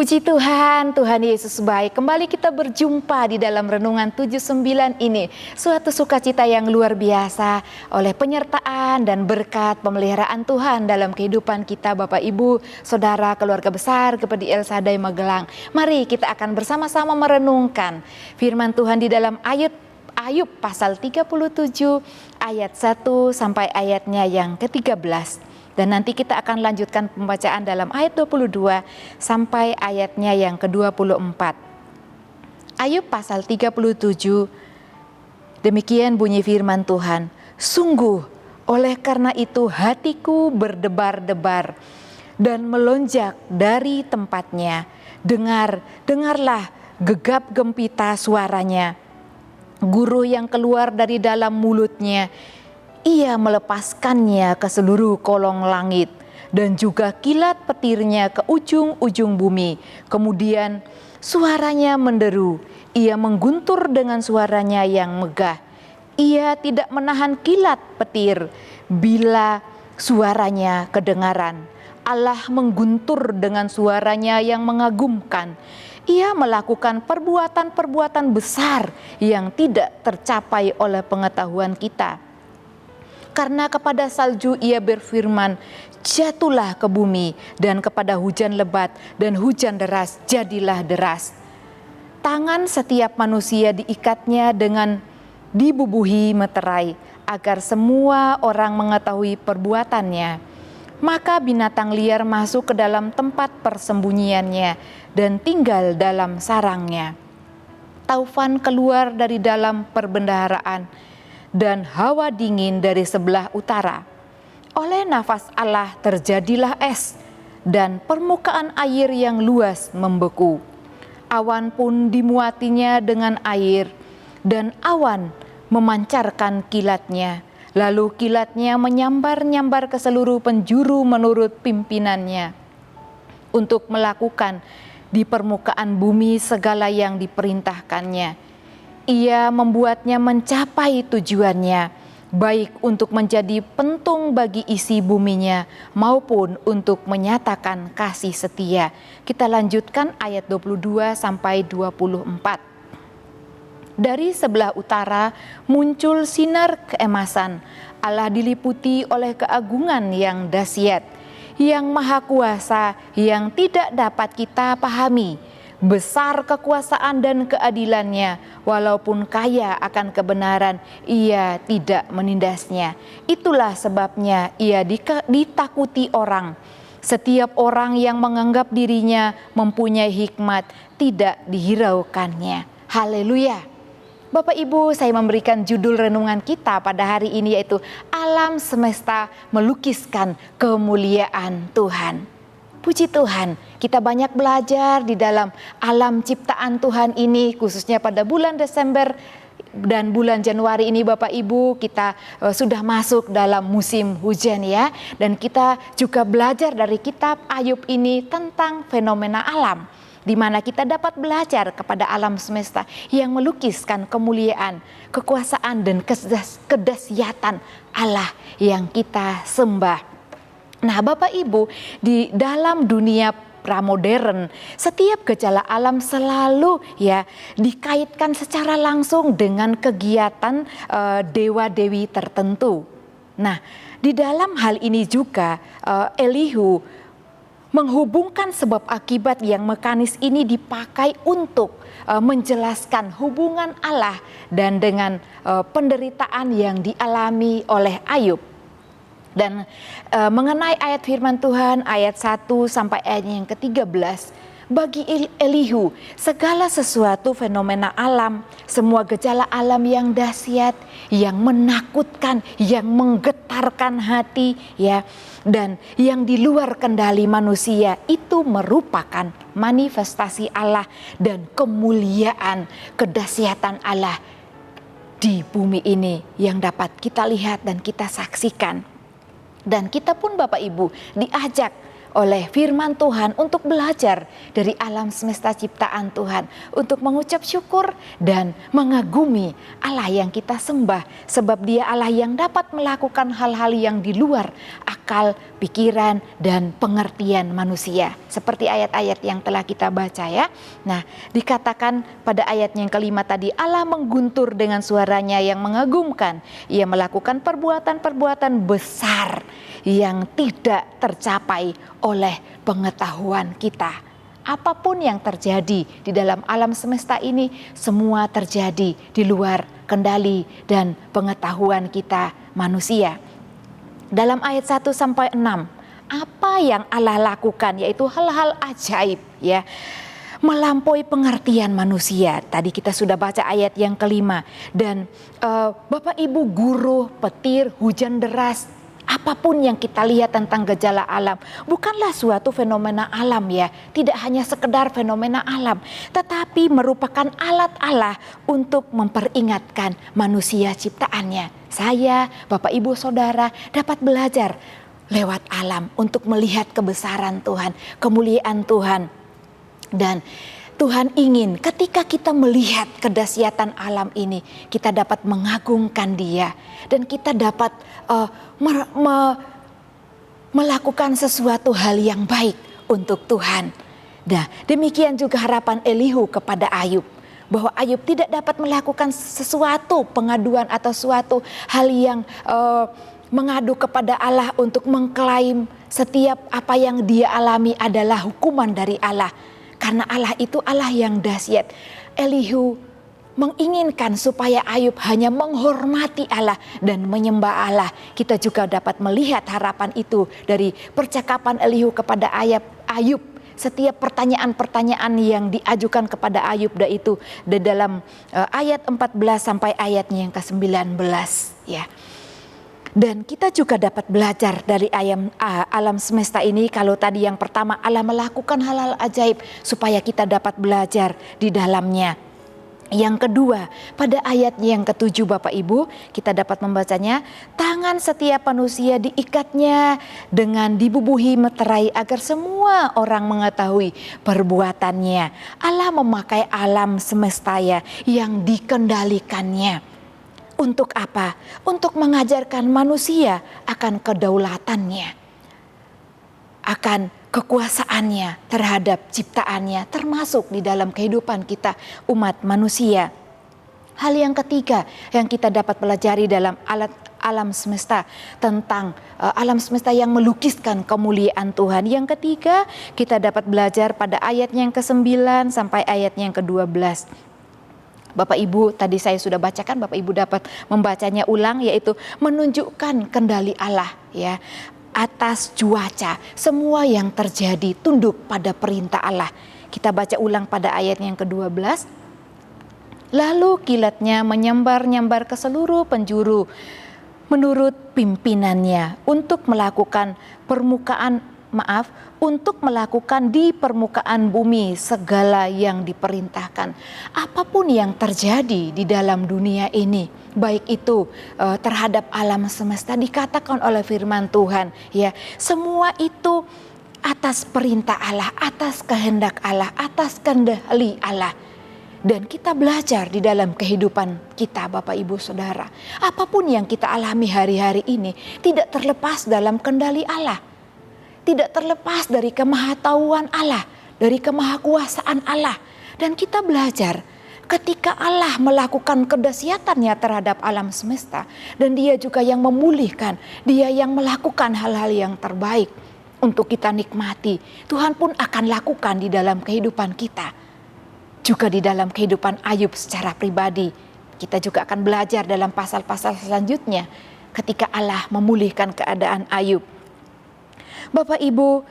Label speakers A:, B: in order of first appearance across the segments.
A: Puji Tuhan, Tuhan Yesus baik. Kembali kita berjumpa di dalam Renungan 79 ini. Suatu sukacita yang luar biasa oleh penyertaan dan berkat pemeliharaan Tuhan dalam kehidupan kita, Bapak Ibu, Saudara, keluarga besar GPD El Shaddai Magelang. Mari kita akan bersama-sama merenungkan firman Tuhan di dalam Ayub pasal 37 ayat 1 sampai ayatnya yang ke-13. Dan nanti kita akan lanjutkan pembacaan dalam ayat 22 sampai ayatnya yang ke-24. Ayub pasal 37, demikian bunyi firman Tuhan. Sungguh oleh karena itu hatiku berdebar-debar dan melonjak dari tempatnya. Dengarlah gegap gempita suaranya. Guru yang keluar dari dalam mulutnya. Ia melepaskannya ke seluruh kolong langit dan juga kilat petirnya ke ujung-ujung bumi. Kemudian suaranya menderu, ia mengguntur dengan suaranya yang megah. Ia tidak menahan kilat petir bila suaranya kedengaran. Allah mengguntur dengan suaranya yang mengagumkan. Ia melakukan perbuatan-perbuatan besar yang tidak tercapai oleh pengetahuan kita. Karena kepada salju ia berfirman, jatuhlah ke bumi, dan kepada hujan lebat dan hujan deras, jadilah deras. Tangan setiap manusia diikatnya dengan dibubuhi meterai, agar semua orang mengetahui perbuatannya. Maka binatang liar masuk ke dalam tempat persembunyiannya, dan tinggal dalam sarangnya. Taufan keluar dari dalam perbendaharaan, dan hawa dingin dari sebelah utara. Oleh nafas Allah terjadilah es, dan permukaan air yang luas membeku. Awan pun dimuatinya dengan air, dan awan memancarkan kilatnya. Lalu kilatnya menyambar-nyambar ke seluruh penjuru menurut pimpinannya, untuk melakukan di permukaan bumi segala yang diperintahkannya. Ia membuatnya mencapai tujuannya, baik untuk menjadi pentung bagi isi buminya, maupun untuk menyatakan kasih setia. Kita lanjutkan ayat 22 sampai 24. Dari sebelah utara muncul sinar keemasan. Allah diliputi oleh keagungan yang dahsyat, yang maha kuasa, yang tidak dapat kita pahami. Besar kekuasaan dan keadilannya, walaupun kaya akan kebenaran, ia tidak menindasnya. Itulah sebabnya ia ditakuti orang. Setiap orang yang menganggap dirinya mempunyai hikmat tidak dihiraukannya. Haleluya. Bapak Ibu, saya memberikan judul renungan kita pada hari ini yaitu Alam Semesta Melukiskan Kemuliaan Tuhan. Puji Tuhan, kita banyak belajar di dalam alam ciptaan Tuhan ini, khususnya pada bulan Desember dan bulan Januari ini Bapak Ibu, kita sudah masuk dalam musim hujan ya. Dan kita juga belajar dari kitab Ayub ini tentang fenomena alam, di mana kita dapat belajar kepada alam semesta yang melukiskan kemuliaan, kekuasaan dan kedahsyatan Allah yang kita sembah. Nah Bapak Ibu, di dalam dunia pramodern, setiap gejala alam selalu ya dikaitkan secara langsung dengan kegiatan dewa-dewi tertentu. Nah, di dalam hal ini juga Elihu menghubungkan sebab akibat yang mekanis ini dipakai untuk menjelaskan hubungan Allah dan dengan penderitaan yang dialami oleh Ayub. Dan mengenai ayat firman Tuhan ayat 1 sampai ayat yang ke-13, bagi Elihu segala sesuatu fenomena alam, semua gejala alam yang dahsyat, yang menakutkan, yang menggetarkan hati ya, dan yang di luar kendali manusia itu merupakan manifestasi Allah dan kemuliaan kedahsyatan Allah di bumi ini yang dapat kita lihat dan kita saksikan. Dan kita pun Bapak Ibu diajak oleh firman Tuhan untuk belajar dari alam semesta ciptaan Tuhan, untuk mengucap syukur dan mengagumi Allah yang kita sembah, sebab Dia Allah yang dapat melakukan hal-hal yang di luar akal, pikiran, dan pengertian manusia. Seperti ayat-ayat yang telah kita baca ya. Nah, dikatakan pada ayatnya yang kelima tadi, Allah mengguntur dengan suaranya yang mengagumkan. Ia melakukan perbuatan-perbuatan besar yang tidak tercapai oleh pengetahuan kita. Apapun yang terjadi di dalam alam semesta ini, semua terjadi di luar kendali dan pengetahuan kita manusia. Dalam ayat 1 sampai 6, apa yang Allah lakukan yaitu hal-hal ajaib ya, melampaui pengertian manusia. Tadi kita sudah baca ayat yang kelima. Dan Bapak Ibu, guru, petir, hujan deras, apapun yang kita lihat tentang gejala alam bukanlah suatu fenomena alam ya. Tidak hanya sekedar fenomena alam, tetapi merupakan alat Allah untuk memperingatkan manusia ciptaannya. Saya, Bapak Ibu Saudara dapat belajar lewat alam untuk melihat kebesaran Tuhan, kemuliaan Tuhan. Dan Tuhan ingin ketika kita melihat kedahsyatan alam ini, kita dapat mengagungkan Dia dan kita dapat melakukan sesuatu hal yang baik untuk Tuhan. Nah, demikian juga harapan Elihu kepada Ayub, bahwa Ayub tidak dapat melakukan sesuatu pengaduan atau suatu hal yang mengadu kepada Allah untuk mengklaim setiap apa yang dia alami adalah hukuman dari Allah. Karena Allah itu Allah yang dahsyat. Elihu menginginkan supaya Ayub hanya menghormati Allah dan menyembah Allah. Kita juga dapat melihat harapan itu dari percakapan Elihu kepada Ayub. Setiap pertanyaan-pertanyaan yang diajukan kepada Ayub itu di dalam ayat 14 sampai ayatnya yang ke-19 ya. Dan kita juga dapat belajar dari alam semesta ini. Kalau tadi yang pertama Allah melakukan hal-hal ajaib supaya kita dapat belajar di dalamnya. Yang kedua, pada ayat yang ke-7 Bapak Ibu, kita dapat membacanya, tangan setiap manusia diikatnya dengan dibubuhi meterai agar semua orang mengetahui perbuatannya. Allah memakai alam semesta yang dikendalikannya. Untuk apa? Untuk mengajarkan manusia akan kedaulatannya, akan kekuasaannya terhadap ciptaannya, termasuk di dalam kehidupan kita umat manusia. Hal yang ketiga yang kita dapat pelajari dalam alam semesta, tentang alam semesta yang melukiskan kemuliaan Tuhan. Yang ketiga, kita dapat belajar pada ayatnya yang ke-9 sampai ayatnya yang ke-12. Bapak Ibu, tadi saya sudah bacakan, Bapak Ibu dapat membacanya ulang, yaitu menunjukkan kendali Allah ya atas cuaca. Semua yang terjadi tunduk pada perintah Allah. Kita baca ulang pada ayat yang ke-12. Lalu kilatnya menyambar-nyambar ke seluruh penjuru menurut pimpinannya untuk melakukan di permukaan bumi segala yang diperintahkan. Apapun yang terjadi di dalam dunia ini, baik itu terhadap alam semesta, dikatakan oleh firman Tuhan ya, semua itu atas perintah Allah, atas kehendak Allah, atas kendali Allah. Dan kita belajar di dalam kehidupan kita Bapak Ibu Saudara, apapun yang kita alami hari-hari ini tidak terlepas dalam kendali Allah, tidak terlepas dari kemahatauan Allah, dari kemahakuasaan Allah. Dan kita belajar ketika Allah melakukan kedahsyatannya terhadap alam semesta, dan Dia juga yang memulihkan, Dia yang melakukan hal-hal yang terbaik untuk kita nikmati. Tuhan pun akan lakukan di dalam kehidupan kita. Juga di dalam kehidupan Ayub secara pribadi. Kita juga akan belajar dalam pasal-pasal selanjutnya ketika Allah memulihkan keadaan Ayub. Bapak Ibu,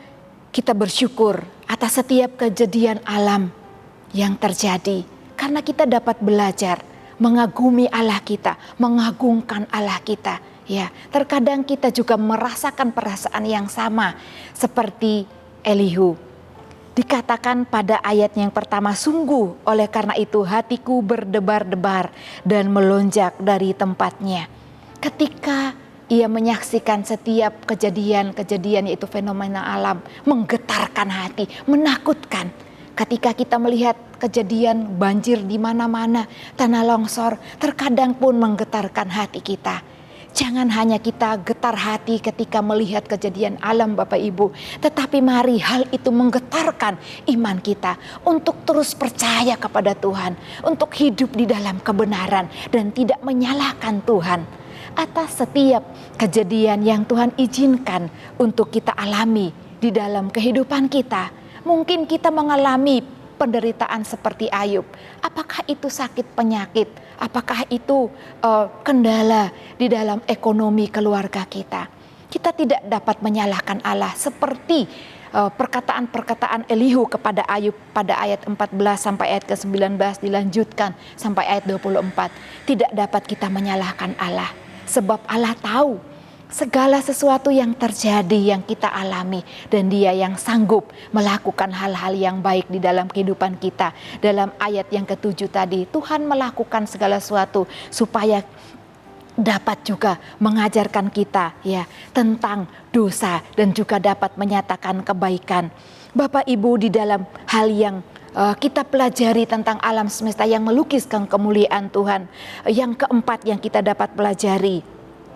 A: kita bersyukur atas setiap kejadian alam yang terjadi, karena kita dapat belajar mengagumi Allah kita, mengagungkan Allah kita. Ya, terkadang kita juga merasakan perasaan yang sama seperti Elihu. Dikatakan pada ayat yang pertama, sungguh oleh karena itu hatiku berdebar-debar dan melonjak dari tempatnya. Ketika Ia menyaksikan setiap kejadian-kejadian, yaitu fenomena alam, menggetarkan hati, menakutkan. Ketika kita melihat kejadian banjir di mana-mana, tanah longsor, terkadang pun menggetarkan hati kita. Jangan hanya kita getar hati ketika melihat kejadian alam Bapak Ibu, tetapi mari hal itu menggetarkan iman kita untuk terus percaya kepada Tuhan, untuk hidup di dalam kebenaran dan tidak menyalahkan Tuhan atas setiap kejadian yang Tuhan izinkan untuk kita alami di dalam kehidupan kita. Mungkin kita mengalami penderitaan seperti Ayub. Apakah itu sakit penyakit? Apakah itu kendala di dalam ekonomi keluarga kita? Kita tidak dapat menyalahkan Allah seperti perkataan-perkataan Elihu kepada Ayub pada ayat 14 sampai ayat ke-19 dilanjutkan sampai ayat 24. Tidak dapat kita menyalahkan Allah. Sebab Allah tahu segala sesuatu yang terjadi, yang kita alami, dan Dia yang sanggup melakukan hal-hal yang baik di dalam kehidupan kita. Dalam ayat yang ke-7 tadi, Tuhan melakukan segala sesuatu supaya dapat juga mengajarkan kita ya tentang dosa dan juga dapat menyatakan kebaikan. Bapak Ibu, di dalam hal yang kita pelajari tentang alam semesta yang melukiskan kemuliaan Tuhan. Yang keempat yang kita dapat pelajari,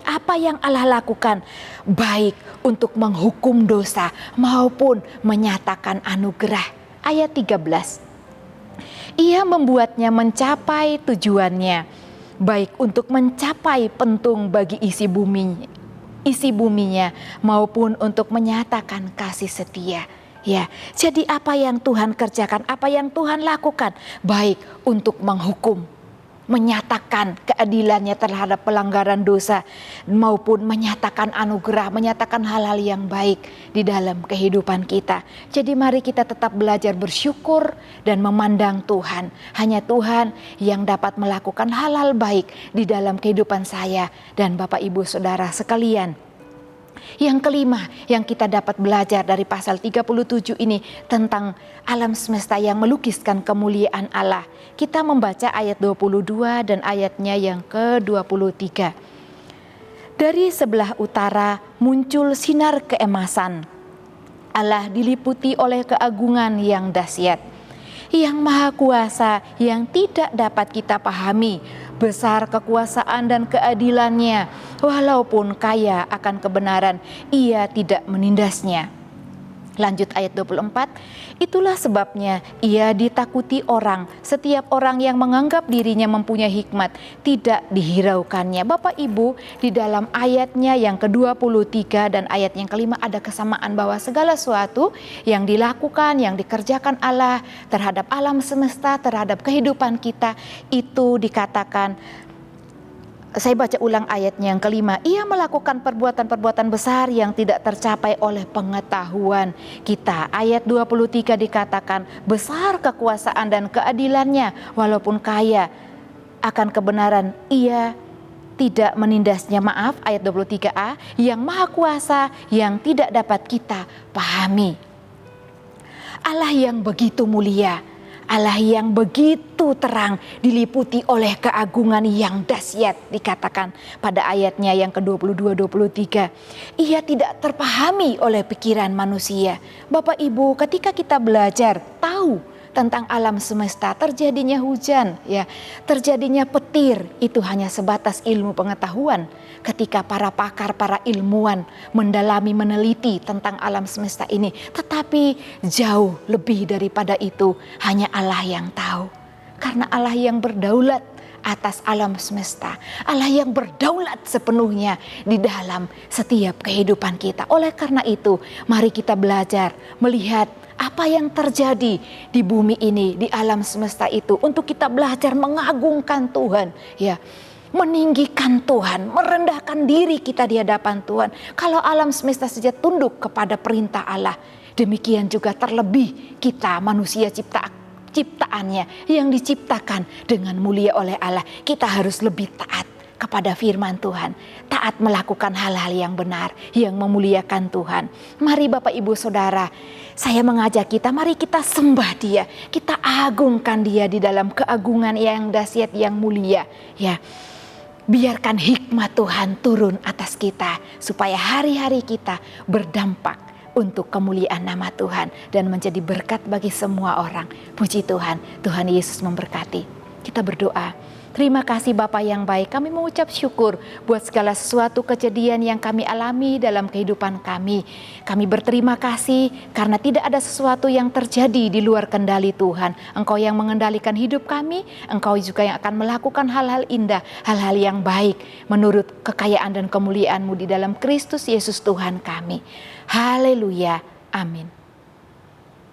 A: apa yang Allah lakukan baik untuk menghukum dosa maupun menyatakan anugerah. Ayat 13. Ia membuatnya mencapai tujuannya, baik untuk mencapai pentung bagi isi buminya maupun untuk menyatakan kasih setia. Ya, jadi apa yang Tuhan kerjakan, apa yang Tuhan lakukan, baik untuk menghukum, menyatakan keadilannya terhadap pelanggaran dosa, maupun menyatakan anugerah, menyatakan hal-hal yang baik di dalam kehidupan kita. Jadi mari kita tetap belajar bersyukur dan memandang Tuhan. Hanya Tuhan yang dapat melakukan hal-hal baik di dalam kehidupan saya dan Bapak Ibu Saudara sekalian. Yang kelima yang kita dapat belajar dari pasal 37 ini tentang alam semesta yang melukiskan kemuliaan Allah. Kita membaca ayat 22 dan ayatnya yang ke-23. Dari sebelah utara muncul sinar keemasan. Allah diliputi oleh keagungan yang dahsyat. Yang maha kuasa yang tidak dapat kita pahami. Besar kekuasaan dan keadilannya, walaupun kaya akan kebenaran, ia tidak menindasnya. Lanjut ayat 24, itulah sebabnya ia ditakuti orang. Setiap orang yang menganggap dirinya mempunyai hikmat tidak dihiraukannya. Bapak Ibu, di dalam ayatnya yang ke-23 dan ayat yang kelima ada kesamaan bahwa segala sesuatu yang dilakukan, yang dikerjakan Allah terhadap alam semesta, terhadap kehidupan kita, itu dikatakan. Saya baca ulang ayatnya yang kelima. Ia melakukan perbuatan-perbuatan besar yang tidak tercapai oleh pengetahuan kita. Ayat 23 dikatakan besar kekuasaan dan keadilannya, walaupun kaya akan kebenaran, ia tidak menindasnya. Maaf, ayat 23a, yang maha kuasa yang tidak dapat kita pahami. Allah yang begitu mulia, Allah yang begitu terang, diliputi oleh keagungan yang dahsyat, dikatakan pada ayatnya yang ke-22-23. Ia tidak terpahami oleh pikiran manusia. Bapak Ibu, ketika kita belajar tahu tentang alam semesta, terjadinya hujan, ya, terjadinya petir, itu hanya sebatas ilmu pengetahuan. Ketika para pakar, para ilmuwan mendalami, meneliti tentang alam semesta ini, tetapi jauh lebih daripada itu hanya Allah yang tahu. Karena Allah yang berdaulat atas alam semesta, Allah yang berdaulat sepenuhnya di dalam setiap kehidupan kita. Oleh karena itu, mari kita belajar melihat apa yang terjadi di bumi ini, di alam semesta itu, untuk kita belajar mengagungkan Tuhan, ya, meninggikan Tuhan, merendahkan diri kita di hadapan Tuhan. Kalau alam semesta saja tunduk kepada perintah Allah, demikian juga terlebih kita manusia ciptaannya yang diciptakan dengan mulia oleh Allah. Kita harus lebih taat kepada firman Tuhan, taat melakukan hal-hal yang benar, yang memuliakan Tuhan. Mari Bapak Ibu Saudara, saya mengajak kita, mari kita sembah Dia, kita agungkan Dia di dalam keagungan yang dahsyat, yang mulia, ya. Biarkan hikmat Tuhan turun atas kita supaya hari-hari kita berdampak untuk kemuliaan nama Tuhan dan menjadi berkat bagi semua orang. Puji Tuhan, Tuhan Yesus memberkati. Kita berdoa. Terima kasih Bapa yang baik, kami mengucap syukur buat segala sesuatu kejadian yang kami alami dalam kehidupan kami. Kami berterima kasih karena tidak ada sesuatu yang terjadi di luar kendali Tuhan. Engkau yang mengendalikan hidup kami, Engkau juga yang akan melakukan hal-hal indah, hal-hal yang baik menurut kekayaan dan kemuliaan-Mu di dalam Kristus Yesus Tuhan kami. Haleluya, amin.